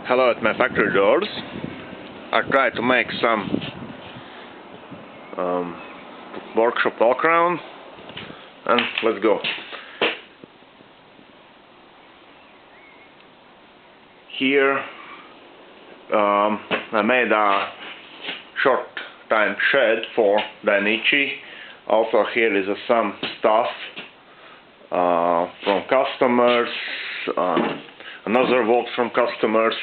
Hello at my factory doors. I try to make some workshop walkaround, and let's go. Here I made a short time shed for Dainichi. Also here is some stuff from customers, another work from customers.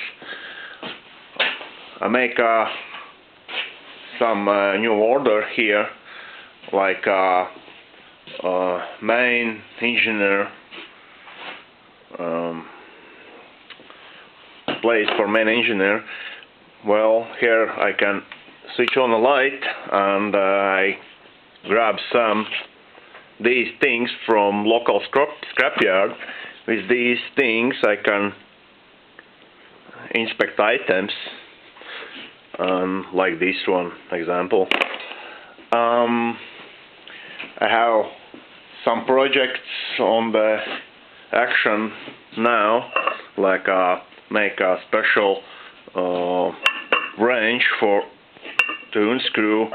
I make some new order here, like main engineer place for main engineer. Well, here I can switch on the light, and I grab these things from local scrapyard. With these things I can inspect items, like this one example. I have some projects on the action now, like make a special wrench to unscrew.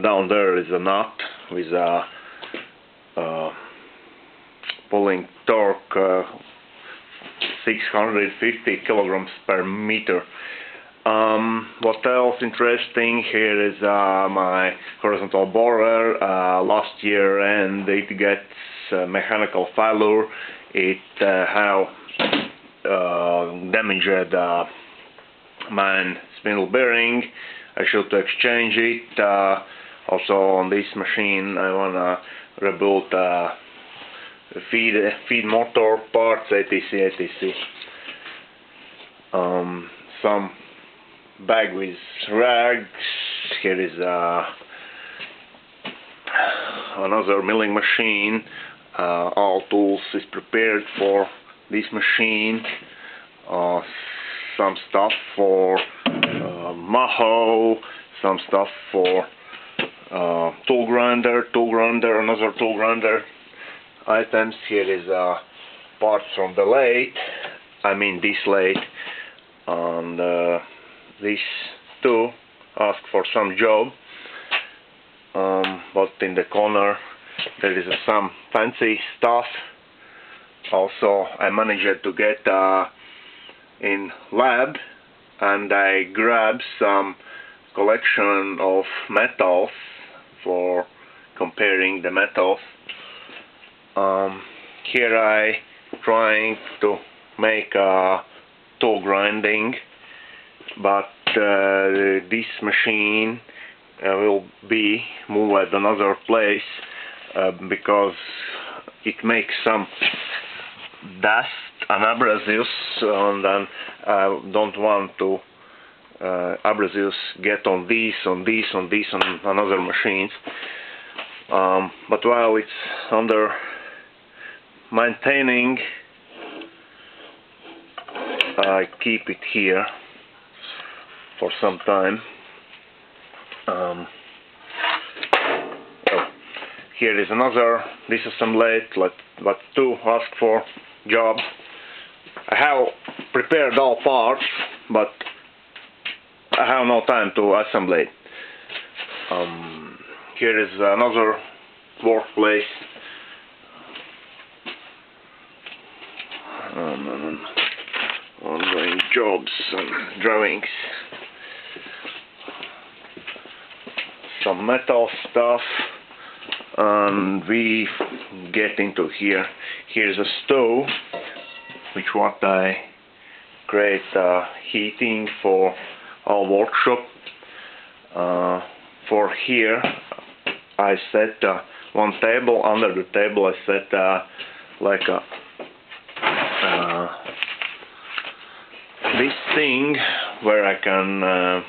Down there is a nut with a pulling torque 650 kilograms per meter. What else interesting here is my horizontal borer. Last year, and it gets mechanical failure. It have damaged my spindle bearing. I should exchange it. Also on this machine I wanna rebuild feed motor parts, etc. Some bag with rags. Here is another milling machine. All tools is prepared for this machine. Some stuff for maho, some stuff for tool grinder, another tool grinder items. Here is parts from the lathe, this lathe, and these two ask for some job, but in the corner there is some fancy stuff. Also I managed to get in lab, and I grabbed some collection of metals for comparing the metals. Here I trying to make a tool grinding, but this machine will be moved another place because it makes some dust and abrasives, and then I don't want to abrasives get on another machines. But while it's under maintaining, I keep it here for some time. Here is another disassembly, but two ask for job. I have prepared all parts, but I have no time to assemble it. Here is another workplace. Ongoing jobs and drawings. Some metal stuff, and we get into here. Here's a stove, which what I create heating for our workshop. For here I set one table. Under the table I set like this thing where I can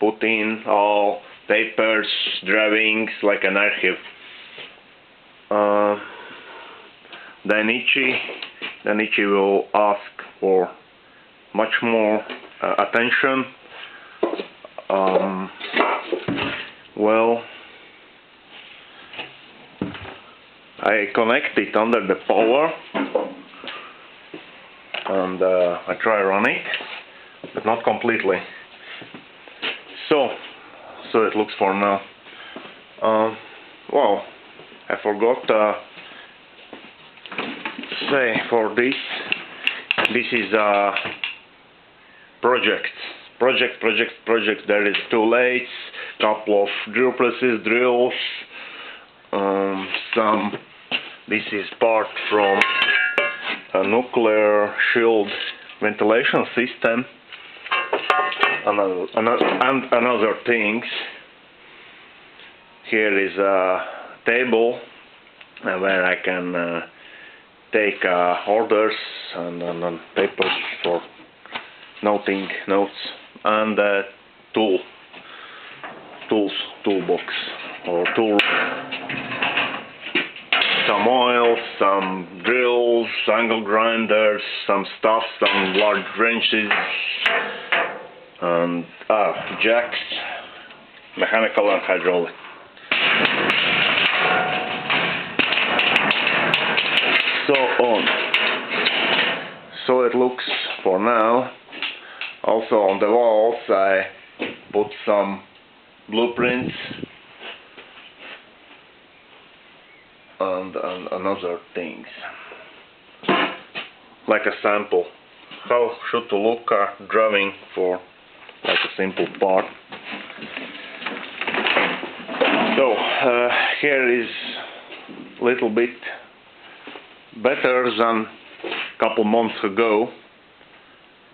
put in all papers, drawings, like an archive. Dainichi will ask for much more attention. Well, I connect it under the power, and I try run it, but not completely. So it looks for now. Well, I forgot to say for this is a project. There is 2 lathes, couple of drill presses, drills, this is part from a nuclear shield ventilation system, and other things. Here is a table where I can take orders and papers for notes, and a toolbox or tool. Some oil, some drills, angle grinders, some stuff, some large wrenches, and jacks, mechanical and hydraulic. So on. So it looks for now. Also on the walls I put some blueprints and other things, like a sample. How should to look a drawing for like a simple part. So here is little bit better than a couple months ago,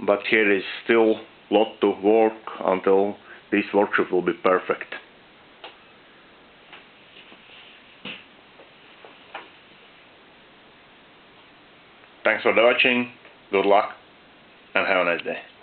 but here is still lot to work until this workshop will be perfect. Thanks for watching, good luck, and have a nice day.